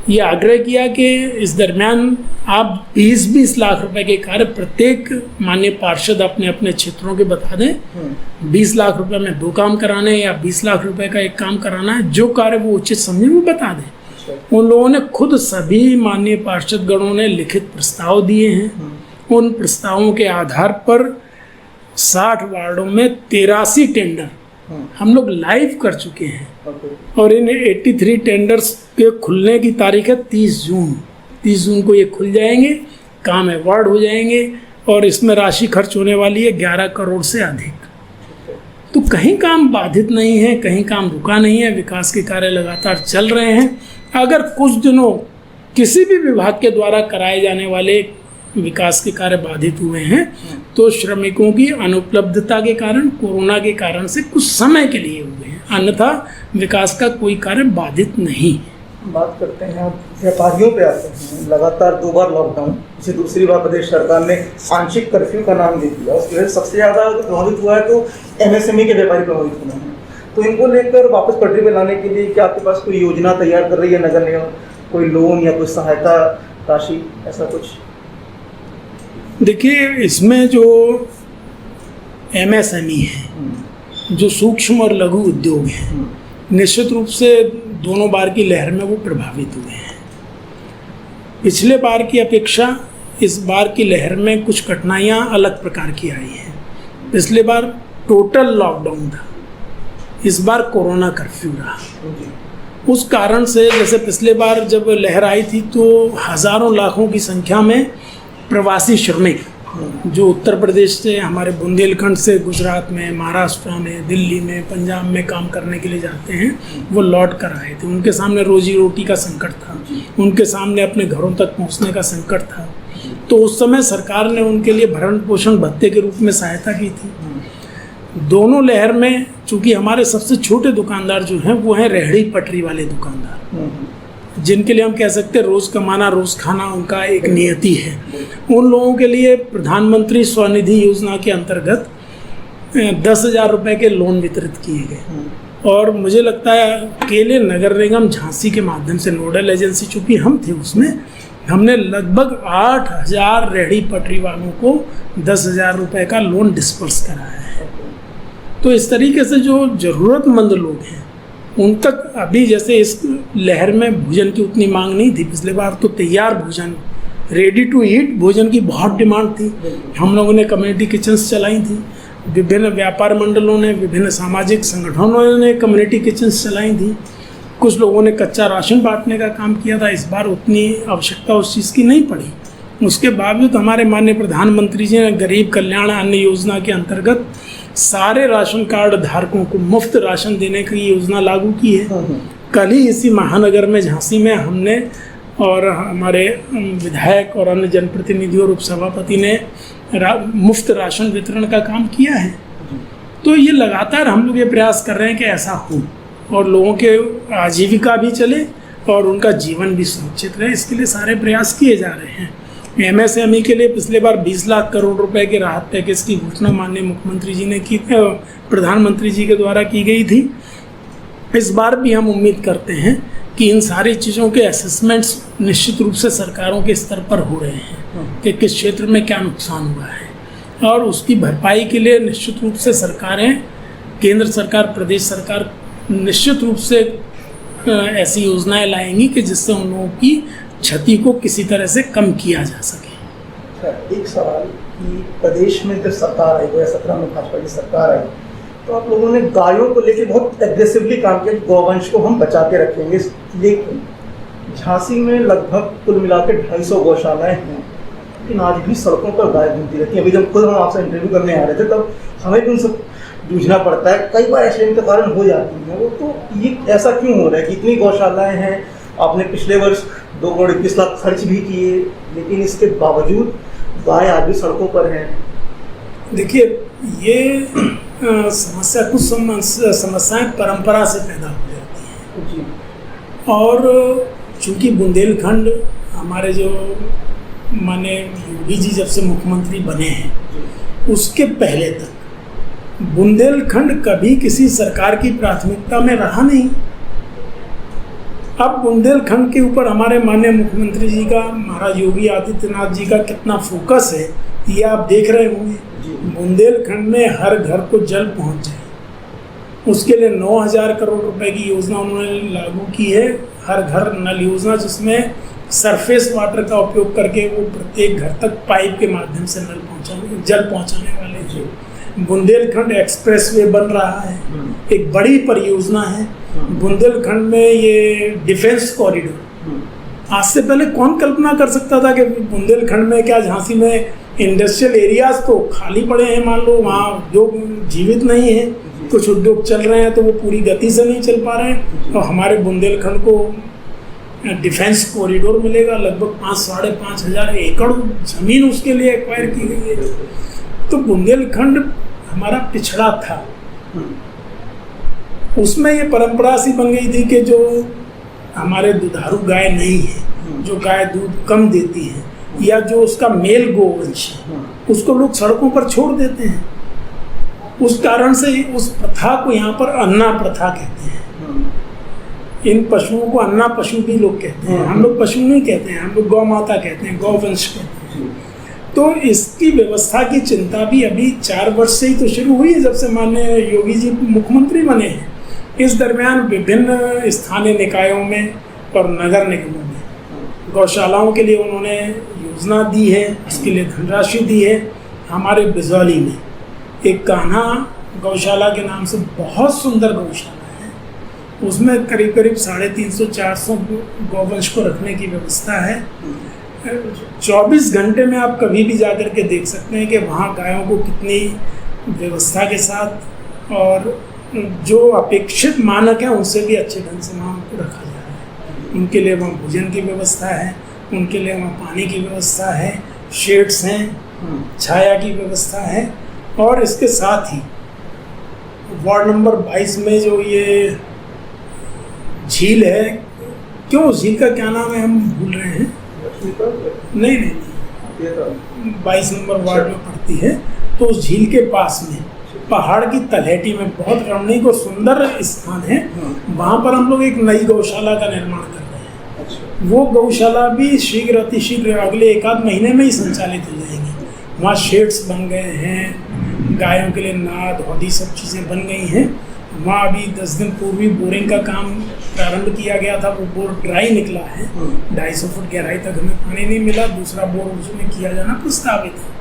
B: ये आग्रह किया कि इस दरमियान आप 20-20 लाख रुपए के कार्य प्रत्येक माननीय पार्षद अपने अपने क्षेत्रों के बता दें। 20 लाख रुपए में 2 काम कराने हैं या 20 लाख रुपए का 1 काम कराना है, जो कार्य वो उचित समझे वो बता दें। उन लोगों ने खुद, सभी माननीय पार्षद गणों ने लिखित प्रस्ताव दिए हैं। उन प्रस्तावों के आधार पर 60 वार्डों में 83 टेंडर हम लोग लाइव कर चुके हैं। और इन 83 टेंडर्स के खुलने की तारीख है 30 जून। 30 जून को ये खुल जाएंगे, काम अवार्ड हो जाएंगे, और इसमें राशि खर्च होने वाली है 11 करोड़ से अधिक। तो कहीं काम बाधित नहीं है, कहीं काम रुका नहीं है, विकास के कार्य लगातार चल रहे हैं। अगर कुछ दिनों किसी भी विभाग के द्वारा कराए जाने वाले विकास के कार्य बाधित हुए हैं तो श्रमिकों की अनुपलब्धता के कारण, कोरोना के कारण से कुछ समय के लिए हुए हैं। अन्यथा विकास का कोई कार्य बाधित नहीं।
A: बात करते हैं अब व्यापारियों पे आते हैं। लगातार 2 बार लॉकडाउन, इसे दूसरी बार प्रदेश सरकार ने आंशिक कर्फ्यू का नाम दे दिया। उसकी वजह से सबसे ज़्यादा प्रभावित हुआ है तो MSME के व्यापारी प्रभावित हुए हैं। तो इनको लेकर वापस पटरी पर लाने के लिए क्या आपके पास कोई योजना तैयार कर रही है नगर निगम? कोई लोन या कोई सहायता राशि, ऐसा कुछ?
B: देखिए, इसमें जो MSME है, जो सूक्ष्म और लघु उद्योग हैं, निश्चित रूप से दोनों बार की लहर में वो प्रभावित हुए हैं। पिछले बार की अपेक्षा इस बार की लहर में कुछ कठिनाइयाँ अलग प्रकार की आई हैं। पिछले बार टोटल लॉकडाउन था, इस बार कोरोना कर्फ्यू रहा। उस कारण से जैसे पिछले बार जब लहर आई थी तो हज़ारों लाखों की संख्या में प्रवासी श्रमिक जो उत्तर प्रदेश से, हमारे बुंदेलखंड से गुजरात में, महाराष्ट्र में, दिल्ली में, पंजाब में काम करने के लिए जाते हैं, वो लौट कर आए थे। उनके सामने रोजी रोटी का संकट था, उनके सामने अपने घरों तक पहुंचने का संकट था। तो उस समय सरकार ने उनके लिए भरण पोषण भत्ते के रूप में सहायता की थी। दोनों लहर में चूँकि हमारे सबसे छोटे दुकानदार जो हैं वो हैं रेहड़ी पटरी वाले दुकानदार, जिनके लिए हम कह सकते हैं रोज़ कमाना रोज़ खाना उनका एक नियति है। उन लोगों के लिए प्रधानमंत्री स्वनिधि योजना के अंतर्गत 10,000 रुपये के लोन वितरित किए गए। और मुझे लगता है अकेले नगर निगम झांसी के माध्यम से, नोडल एजेंसी चूँकि हम थे उसमें, हमने लगभग 8,000 रेहड़ी पटरी वालों को 10,000 रुपये का लोन डिस्पर्स कराया है। तो इस तरीके से जो ज़रूरतमंद लोग हैं उन तक अभी, जैसे इस लहर में भोजन की उतनी मांग नहीं थी। पिछले बार तो तैयार भोजन, रेडी टू ईट भोजन की बहुत डिमांड थी। हम लोगों ने कम्युनिटी किचन्स चलाई थी, विभिन्न व्यापार मंडलों ने, विभिन्न सामाजिक संगठनों ने कम्युनिटी किचन्स चलाई थी। कुछ लोगों ने कच्चा राशन बांटने का काम किया था। इस बार उतनी आवश्यकता उस चीज़ की नहीं पड़ी। उसके बावजूद हमारे माननीय प्रधानमंत्री जी ने गरीब कल्याण अन्न योजना के अंतर्गत सारे राशन कार्ड धारकों को मुफ्त राशन देने की योजना लागू की है। कल ही इसी महानगर में झांसी में हमने और हमारे विधायक और अन्य जनप्रतिनिधियों और उपसभापति ने मुफ्त राशन वितरण का काम किया है। तो ये लगातार हम लोग ये प्रयास कर रहे हैं कि ऐसा हो और लोगों के आजीविका भी चले और उनका जीवन भी सुरक्षित रहे। इसके लिए सारे प्रयास किए जा रहे हैं। MSME के लिए पिछले बार 20 लाख करोड़ रुपए के राहत पैकेज की घोषणा माननीय मुख्यमंत्री जी ने की, प्रधानमंत्री जी के द्वारा की गई थी। इस बार भी हम उम्मीद करते हैं कि इन सारी चीज़ों के असेसमेंट्स निश्चित रूप से सरकारों के स्तर पर हो रहे हैं कि किस क्षेत्र में क्या नुकसान हुआ है, और उसकी भरपाई के लिए निश्चित रूप से सरकारें, केंद्र सरकार, प्रदेश सरकार निश्चित रूप से ऐसी योजनाएं लाएंगी कि जिससे उन लोगों की क्षति को किसी तरह से कम किया जा सके।
A: एक सवाल कि प्रदेश में जब सरकार आई, 2017 में भाजपा की सरकार आई, तो आप लोगों ने गायों को लेकर बहुत एग्रेसिवली काम किया, गौवंश को हम बचा के रखेंगे। लेकिन झांसी में लगभग कुल मिला के 250 गौशालाएँ हैं, लेकिन आज भी सड़कों पर गाय घूमती रहती हैं। अभी जब खुद हम आपसे इंटरव्यू करने आ रहे थे तब हमें भी उनसे जूझना पड़ता है। कई बार एक्सीडेंट के कारण हो जाती हैं वो। तो ये ऐसा क्यों हो रहा है कि इतनी गौशालाएँ हैं? आपने पिछले वर्ष 2 करोड़ 21 लाख खर्च भी किए, लेकिन इसके बावजूद गाय आज भी सड़कों पर हैं।
B: देखिए, ये समस्या, कुछ समस्याएं परंपरा से पैदा हो जाती हैं जी। और चूँकि बुंदेलखंड हमारे जो माने योगी जी जब से मुख्यमंत्री बने हैं, उसके पहले तक बुंदेलखंड कभी किसी सरकार की प्राथमिकता में रहा नहीं। अब बुंदेलखंड के ऊपर हमारे माननीय मुख्यमंत्री जी का, महाराज योगी आदित्यनाथ जी का कितना फोकस है ये आप देख रहे होंगे। बुंदेलखंड में हर घर को जल पहुंच जाए, उसके लिए 9,000 करोड़ रुपए की योजना उन्होंने लागू की है। हर घर नल योजना, जिसमें सरफेस वाटर का उपयोग करके वो प्रत्येक घर तक पाइप के माध्यम से जल पहुंचाने वाले जो बुंदेलखंड एक्सप्रेसवे बन रहा है, एक बड़ी परियोजना है। बुंदेलखंड में ये डिफेंस कॉरिडोर, आज से पहले कौन कल्पना कर सकता था कि बुंदेलखंड में, क्या झांसी में इंडस्ट्रियल एरियाज तो खाली पड़े हैं, मान लो वहाँ उद्योग जीवित नहीं है, कुछ उद्योग चल रहे हैं तो वो पूरी गति से नहीं चल पा रहे हैं। तो हमारे बुंदेलखंड को डिफेंस कॉरिडोर मिलेगा, लगभग 5-5.5 हज़ार एकड़ ज़मीन उसके लिए एक्वायर की गई है। तो बुंदेलखंड हमारा पिछड़ा था उसमें ये परंपरा सी बन गई थी कि जो हमारे दुधारू गाय नहीं है, जो गाय दूध कम देती है, या जो उसका मेल गोवंश है, उसको लोग सड़कों पर छोड़ देते हैं। उस कारण से उस प्रथा को यहाँ पर अन्ना प्रथा कहते हैं। इन पशुओं को अन्ना पशु भी लोग कहते हैं। हम लोग पशु नहीं कहते हैं, हम लोग गौ माता कहते हैं, गौवंश कहते हैं। तो इसकी व्यवस्था की चिंता भी अभी 4 वर्ष से ही तो शुरू हुई है, जब से माननीय योगी जी मुख्यमंत्री बने हैं। इस दरमियान विभिन्न स्थानीय निकायों में और नगर निगमों में गौशालाओं के लिए उन्होंने योजना दी है, उसके लिए धनराशि दी है। हमारे बिजौली में एक कान्हा गौशाला के नाम से बहुत सुंदर गौशाला है, उसमें करीब करीब 350-400 गौवंश को रखने की व्यवस्था है। 24 घंटे में आप कभी भी जाकर के देख सकते हैं कि वहाँ गायों को कितनी व्यवस्था के साथ और जो अपेक्षित मानक है उनसे भी अच्छे ढंग से वहाँ उनको रखा जा रहा है। उनके लिए वहाँ भोजन की व्यवस्था है, उनके लिए वहाँ पानी की व्यवस्था है, शेड्स हैं, छाया की व्यवस्था है। और इसके साथ ही वार्ड नंबर 22 में जो ये झील है, क्यों झील का क्या नाम है हम भूल रहे हैं, नहीं 22 नंबर वार्ड में पड़ती है। तो उस झील के पास में पहाड़ की तलहटी में बहुत रमणीक और सुंदर स्थान है, वहाँ पर हम लोग एक नई गौशाला का निर्माण कर रहे हैं। अच्छा। वो गौशाला भी शीघ्र अतिशीघ्र अगले 1-8 महीने में ही संचालित हो जाएंगी। वहाँ शेड्स बन गए हैं, गायों के लिए नाद हौदी सब चीज़ें बन गई हैं। वहाँ अभी 10 दिन पूर्व ही बोरिंग का काम प्रारंभ किया गया था, वो बोर ड्राई निकला है। 250 फुट गहराई तक हमें पानी नहीं मिला, दूसरा बोर उसमें किया जाना प्रस्तावित है।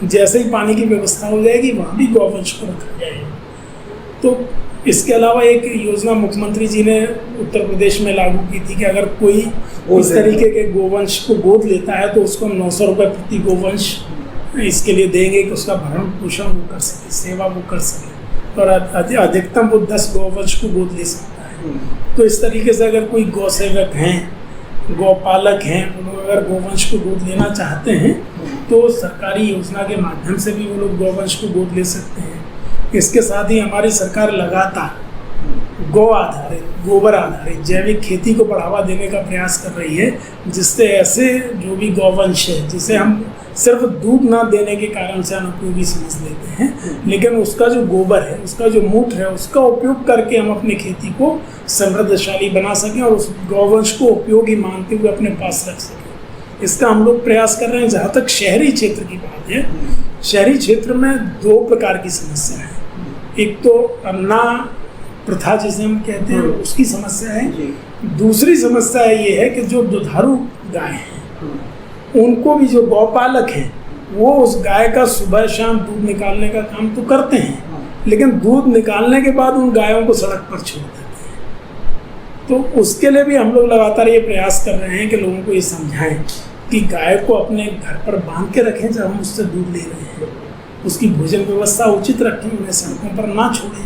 B: जैसे ही पानी की व्यवस्था हो जाएगी वहाँ भी गौवंश को रखा जाएगा। तो इसके अलावा एक योजना मुख्यमंत्री जी ने उत्तर प्रदेश में लागू की थी कि अगर कोई इस तरीके के गोवंश को गोद लेता है तो उसको 900 रुपये प्रति गोवंश इसके लिए देंगे कि उसका भरण पोषण वो कर सके, सेवा वो कर सके, और अधिकतम वो 10 गौवंश को गोद ले सकता है। तो इस तरीके से अगर कोई गौ सेवक हैं, गौपालक हैं, वो लोग अगर गौवंश को गोद लेना चाहते हैं तो सरकारी योजना के माध्यम से भी वो लोग गौवंश को गोद ले सकते हैं। इसके साथ ही हमारी सरकार लगातार गौ आधारित, गोबर आधारित जैविक खेती को बढ़ावा देने का प्रयास कर रही है, जिससे ऐसे जो भी गौवंश है जिसे हम सिर्फ दूध ना देने के कारण से अनुपयोगी समझ लेते हैं, लेकिन उसका जो गोबर है, उसका जो मूत्र है, उसका उपयोग करके हम अपनी खेती को समृद्धशाली बना सकें और उस गौवंश को उपयोगी मानते हुए अपने पास रख सकें। इसका हम लोग प्रयास कर रहे हैं। जहाँ तक शहरी क्षेत्र की बात है, शहरी क्षेत्र में 2 प्रकार की समस्या है। एक तो अन्ना प्रथा जिसे हम कहते हैं उसकी समस्या है। दूसरी समस्या ये है कि जो दुधारू गाय हैं उनको भी जो गौपालक हैं वो उस गाय का सुबह शाम दूध निकालने का काम तो करते हैं, लेकिन दूध निकालने के बाद उन गायों को सड़क पर छोड़ देते हैं। तो उसके लिए भी हम लोग लगातार ये प्रयास कर रहे हैं कि लोगों को ये समझाएं कि गाय को अपने घर पर बांध के रखें जब हम उससे दूध ले रहे हैं, उसकी भोजन व्यवस्था उचित रखें, उन्हें सड़कों पर ना छोड़ें।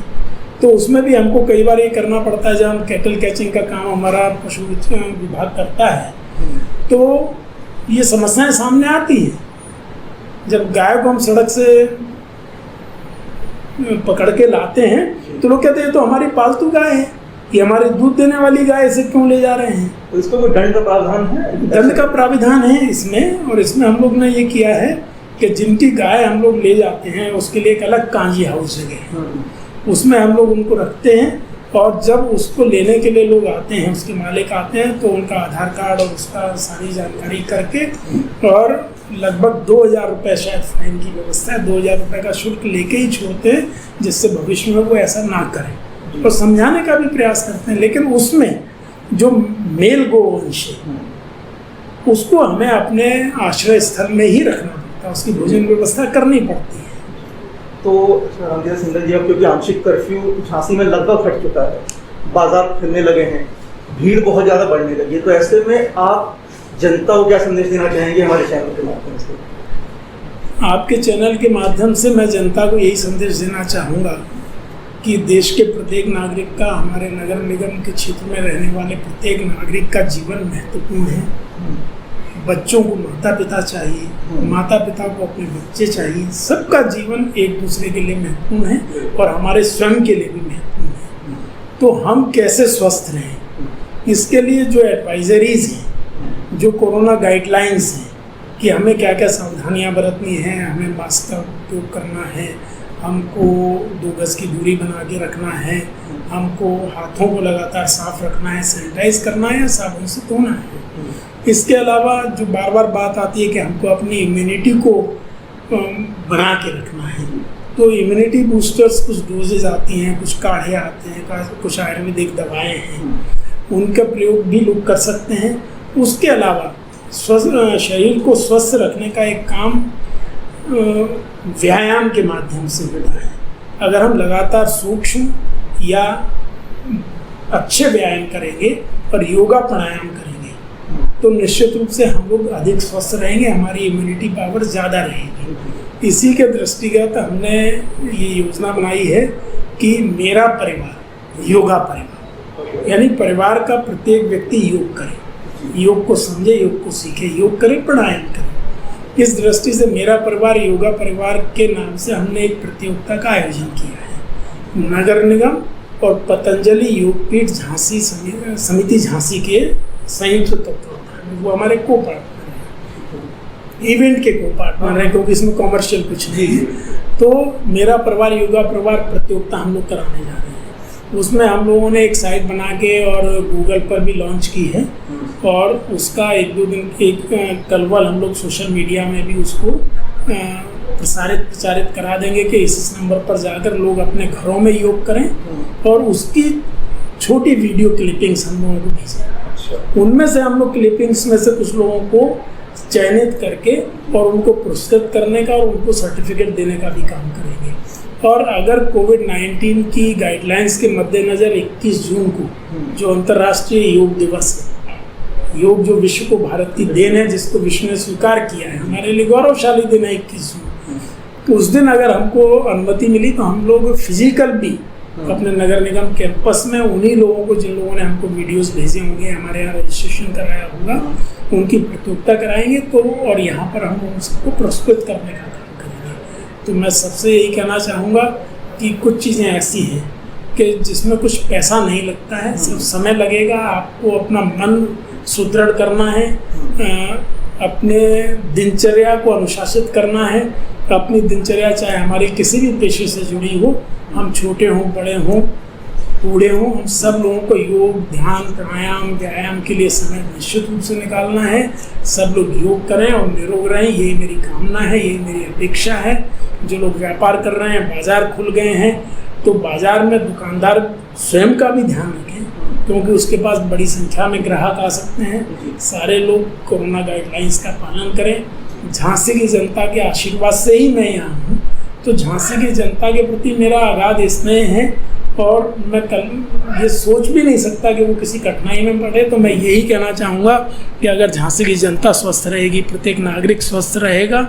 B: तो उसमें भी हमको कई बार ये करना पड़ता है, जब हम कैटल कैचिंग का काम हमारा पशु विभाग करता है तो ये समस्याएं सामने आती हैं। जब गाय को हम सड़क से पकड़ के लाते हैं तो लोग कहते हैं तो हमारी पालतू गाय है, ये हमारे दूध देने वाली गाय, इसे क्यों ले जा रहे हैं।
A: तो इसको कोई दंड का प्रावधान है?
B: दंड का प्राविधान है इसमें, और इसमें हम लोग ने ये किया है कि जिनकी गाय हम लोग ले जाते हैं उसके लिए एक अलग कांजी हाउस जगह है, उसमें हम लोग उनको रखते हैं। और जब उसको लेने के लिए लोग आते हैं, उसके मालिक आते हैं, तो उनका आधार कार्ड और उसका सारी जानकारी करके और लगभग 2000 रुपये शायद फाइन की व्यवस्था है, 2000 रुपये का शुल्क लेके ही छोड़ते हैं, जिससे भविष्य में वो ऐसा ना करें। तो समझाने का भी प्रयास करते हैं, लेकिन उसमें जो मेल गोवंश है उसको हमें अपने आश्रय स्थल में ही रखना पड़ता है, उसकी भोजन व्यवस्था करनी पड़ती है।
A: तो सिंगल जी, अब क्योंकि आंशिक कर्फ्यू झांसी में लगभग हट चुका है, बाजार खुलने लगे हैं, भीड़ बहुत ज़्यादा बढ़ने लगी है, तो ऐसे में आप जनता को क्या संदेश देना चाहेंगे हमारे चैनल के माध्यम से?
B: आपके चैनल के माध्यम से मैं जनता को यही संदेश देना चाहूँगा कि देश के प्रत्येक नागरिक का, हमारे नगर निगम के क्षेत्र में रहने वाले प्रत्येक नागरिक का जीवन महत्वपूर्ण है। बच्चों को माता पिता चाहिए, माता पिता को अपने बच्चे चाहिए, सबका जीवन एक दूसरे के लिए महत्वपूर्ण है और हमारे स्वयं के लिए भी महत्वपूर्ण है। तो हम कैसे स्वस्थ रहें, इसके लिए जो एडवाइजरीज हैं, जो कोरोना गाइडलाइंस हैं कि हमें क्या क्या सावधानियां बरतनी है, हमें मास्क का उपयोग करना है, हमको 2 गज की दूरी बना के रखना है, हमको हाथों को लगातार साफ रखना है, सैनिटाइज करना है या साबुन से धोना है। इसके अलावा जो बार बार बात आती है कि हमको अपनी इम्यूनिटी को बना के रखना है, तो इम्यूनिटी बूस्टर्स कुछ डोजेज आती हैं, कुछ काढ़े आते हैं, कुछ आयुर्वेदिक दवाएं हैं, उनका प्रयोग भी लोग कर सकते हैं। उसके अलावा शरीर को स्वस्थ रखने का एक काम व्यायाम के माध्यम से होता है। अगर हम लगातार सूक्ष्म या अच्छे व्यायाम करेंगे और योगा प्राणायाम करेंगे तो निश्चित रूप से हम लोग अधिक स्वस्थ रहेंगे, हमारी इम्यूनिटी पावर ज़्यादा रहेगी। इसी के दृष्टिगत हमने ये योजना बनाई है कि मेरा परिवार योगा परिवार, यानी परिवार का प्रत्येक व्यक्ति योग करे, योग को समझे, योग को सीखे, योग करे, प्राणायाम करे। इस दृष्टि से मेरा परिवार योगा परिवार के नाम से हमने एक प्रतियोगिता का आयोजन किया है। नगर निगम और पतंजलि योगपीठ झांसी समिति झांसी के संयुक्त तत्वावधान में, वो हमारे को पार्टनर हैं, इवेंट के को पार्टनर हैं, क्योंकि इसमें कॉमर्शियल कुछ नहीं है। तो मेरा परिवार योगा परिवार प्रतियोगिता हम लोग कराने जा रहे हैं। उसमें हम लोगों ने एक साइट बना के और गूगल पर भी लॉन्च की है, और उसका 1-2 दिन कल हम लोग सोशल मीडिया में भी उसको प्रचारित करा देंगे कि इस नंबर पर जाकर लोग अपने घरों में योग करें, और उसकी छोटी वीडियो क्लिपिंग्स हम लोगों को भेजें। उनमें से हम लोग क्लिपिंग्स में से कुछ लोगों को चयनित करके और उनको पुरस्कृत करने का और उनको सर्टिफिकेट देने का भी काम करेंगे। और अगर कोविड-19 की गाइडलाइंस के मद्देनज़र 21 जून को जो अंतर्राष्ट्रीय योग दिवस है, योग जो विश्व को भारत की देन है, जिसको विश्व ने स्वीकार किया है, हमारे लिए गौरवशाली दिन है 21 जून, तो उस दिन अगर हमको अनुमति मिली तो हम लोग फिजिकल भी अपने नगर निगम कैंपस में उन्हीं लोगों को, जिन लोगों ने हमको वीडियोस भेजे होंगे, हमारे यहाँ रजिस्ट्रेशन कराया होगा, उनकी प्रतियोगिता कराएंगे। तो और यहाँ पर हम उन सबको पुरस्कृत करने का काम करेंगे। तो मैं सबसे यही कहना चाहूँगा कि कुछ चीज़ें ऐसी हैं कि जिसमें कुछ पैसा नहीं लगता है, सिर्फ समय लगेगा। आपको अपना मन सुदृढ़ करना है, अपने दिनचर्या को अनुशासित करना है। अपनी दिनचर्या चाहे हमारी किसी भी पेशे से जुड़ी हो, हम छोटे हों, बड़े हों, बूढ़े हों, हम सब लोगों को योग, ध्यान, प्राणायाम, व्यायाम के लिए समय निश्चित रूप से निकालना है। सब लोग योग करें और निरोग रहें, यही मेरी कामना है, यही मेरी अपेक्षा है। जो लोग व्यापार कर रहे हैं, बाज़ार खुल गए हैं, तो बाज़ार में दुकानदार स्वयं का भी ध्यान रखें, क्योंकि उसके पास बड़ी संख्या में ग्राहक आ सकते हैं। सारे लोग कोरोना गाइडलाइंस का पालन करें। झांसी की जनता के आशीर्वाद से ही मैं यहाँ हूँ, तो झांसी की जनता के प्रति मेरा अगाध स्नेह है, और मैं कल ये सोच भी नहीं सकता कि वो किसी कठिनाई में पड़े। तो मैं यही कहना चाहूँगा कि अगर झांसी की जनता स्वस्थ रहेगी, प्रत्येक नागरिक स्वस्थ रहेगा,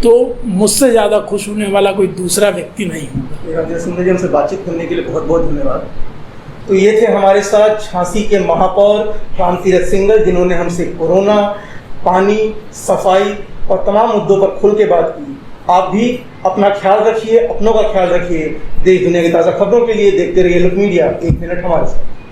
B: तो मुझसे ज़्यादा खुश होने वाला कोई दूसरा व्यक्ति नहीं होगा।
A: सुंदर जी, हमसे बातचीत करने के लिए बहुत बहुत धन्यवाद। तो ये थे हमारे साथ झांसी के महापौर क्रांतिरथ सिंघल, जिन्होंने हमसे कोरोना, पानी, सफाई और तमाम मुद्दों पर खुल के बात की। आप भी अपना ख्याल रखिए, अपनों का ख्याल रखिए। देश दुनिया की ताज़ा खबरों के लिए देखते रहिए लुक मीडिया। 1 मिनट हमारे साथ।